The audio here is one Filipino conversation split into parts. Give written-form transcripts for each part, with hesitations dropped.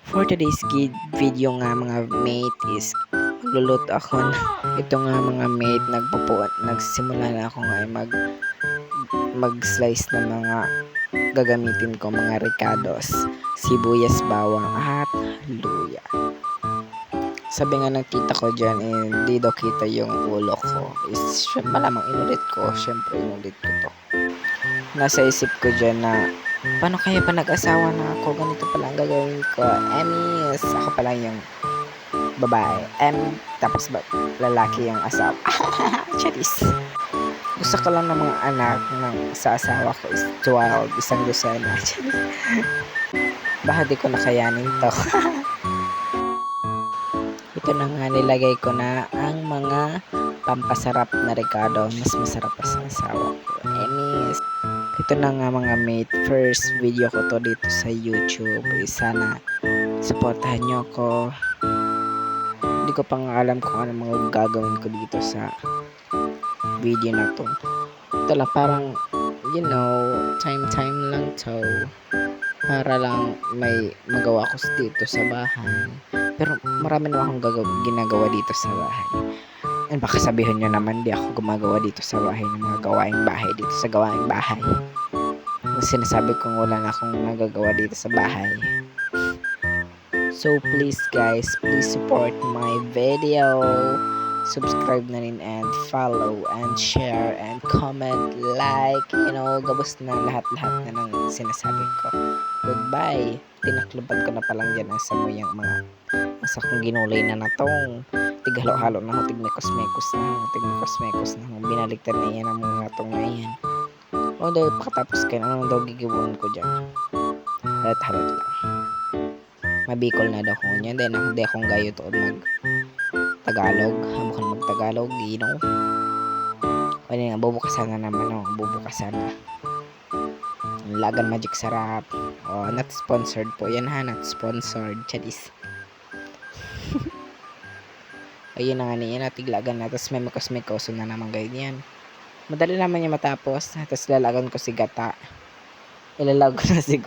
For today's video nga mga mate is magluluto ako ito nga mga mate nagsimula na ako nga mag-slice ng mga gagamitin ko mga ricados, sibuyas, bawang at luya. Sabi nga ng tita ko dyan, hindi daw kita yung ulo ko. Is malamang syempre inulit ko to. Nasa isip ko dyan na paano kaya pa nag-asawa na ako, ganito pala ang gagawin ko. Emis, ako pala yung babae. Tapos lalaki yung asawa. Charis. Gusto ko lang ng mga anak ng sa asawa ko is 12, isang dosena. Baka di ko nakayanin to. Ito na nga, nilagay ko na ang mga pampasarap na Ricardo. Mas masarap pa sa asawa ko. Emis. Ito na nga mga mate, first video ko to dito sa YouTube. Sana supportahan nyo ako. Hindi ko pang alam kung ano mga gagawin ko dito sa video na to. Ito lang parang, time lang to. Para lang may magawa ko dito sa bahay. Pero marami na akong ginagawa dito sa bahay. And baka sabihin nyo naman di ako gumagawa dito sa bahay ng mga gawaing bahay dito sa gawaing bahay. Ang sinasabi kong wala na akong nagagawa dito sa bahay. So please guys, please support my video. Subscribe na rin and follow and share and comment, like, gabos na lahat-lahat na ng sinasabi ko. Goodbye. Tinakluban ko na palang dyan ang samuyang mga asa kong ginulay na natong tighalo-halo na ho, tigmekos-mekos na ho, binaligtad na yan ang mga tong na yan. Although pakatapos kayo, anong daw gigibuan ko dyan? Halat-halat lang. Mabikol na daw ko niya, then hindi akong gayo to mag-Tagalog, hamukan mag-Tagalog, Wala nga, bubukasan na naman, bubukasan na. Lagan Magic Sarap. Not sponsored po yan ha, not sponsored. Charis. Ayun na nga niya, natiglagan na. Tapos may mikos-mikoso na naman ganyan. Madali naman niya matapos. Tapos lalagan ko si gata. Ilalag ko na si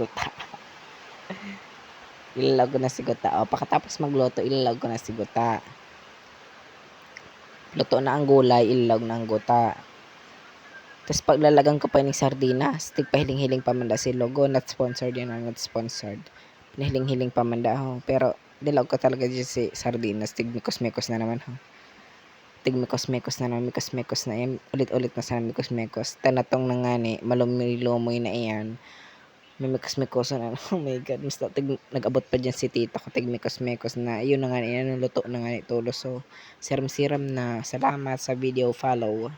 gata. Pakatapos magluto, ilalag ko na si gata. Luto na ang gulay, ilalag na ang gata. Tapos paglalagan ko pa yung sardinas, tigpahiling-hiling pamanda si logo. Not sponsored yan, not sponsored. Pinahiling-hiling pamanda ho. Pero dilaw ko talaga dyan si sardinas. Tigmikos-mekos na naman ho. Tigmikos-mekos na naman. Mikos-mekos na yan. Ulit-ulit na sana mikos-mekos. Tanatong na nga ni. Malumoy na iyan. May mikos-mekos na. Oh my god. Mas nag-abot pa dyan si tita ko. Tigmikos-mekos na. Yun na nga ni. Luto na nga ni tulo. So, siram-siram na. Salamat sa video. Follow.